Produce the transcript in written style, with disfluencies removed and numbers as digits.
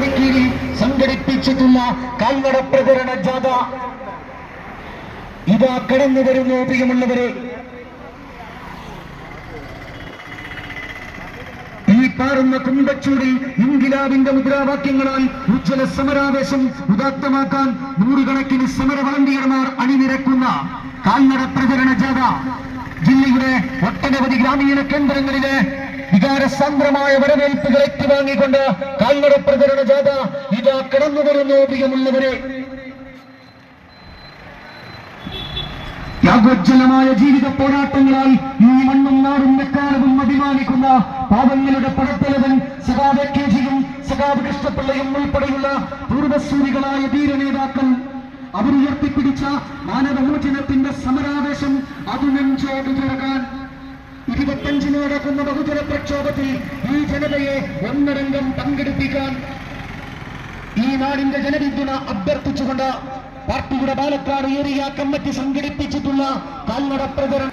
തോണിക്കീഴിൽ സംഘടിപ്പിച്ചിട്ടുള്ള കാൽനട പ്രചരണ ജാഥ ഇതാ കടന്നു വരുന്നു. പ്രിയമുള്ളവരെ, ഈ പാറുന്ന കുന്തച്ചൂടിൽ ഇൻകിലാബിന്റെ മുദ്രാവാക്യങ്ങളാൽ ഉജ്ജ്വല സമരാവേശം ഉദാത്തമാക്കാൻ നൂറുകണക്കിന് സമര വളണ്ടിയർമാർ അണിനിരക്കുന്ന കാൽനട പ്രചരണ ജാഥ ജില്ലയുടെ ഒട്ടനവധി ഗ്രാമീണ കേന്ദ്രങ്ങളിലെ വികാരസാന്ദ്രമായ വരവേൽപ്പുകൾ ഏറ്റുവാങ്ങിക്കൊണ്ട് കാൽനട പ്രചരണ ജാഥ ഇതാ കടന്നു വരുന്നു. പ്രിയമുള്ളവരെ, യാഗോജ്വലമായ ജീവിത പോരാട്ടങ്ങളാൽ ഈ മണ്ണും നാടും എക്കാലവും അഭിമാനിക്കുന്ന പാവങ്ങളുടെ പടത്തലവൻ സഖാവ് കെ.ജിയും സഖാവ് കൃഷ്ണപിള്ളയും ഉൾപ്പെടെയുള്ള പൂർവ്വസൂരികളായ ധീരനേതാക്കൾ അവരുയർത്തിപ്പിടിച്ച മാനവമോചനത്തിന്റെ സമരാവേശം അത് നെഞ്ചോട് തുറക്കാൻ 25 നടക്കുന്ന ബഹുജന പ്രക്ഷോഭത്തിൽ ഈ ജനതയെ ഒന്നടങ്കം പങ്കെടുപ്പിക്കാൻ ഈ നാടിന്റെ ജനപിന്തുണ അഭ്യർത്ഥിച്ചുകൊണ്ട് പാർട്ടിയുടെ പാലക്കാട് ഏരിയ കമ്മിറ്റി സംഘടിപ്പിച്ചിട്ടുള്ള കാൽനട പ്രചരണം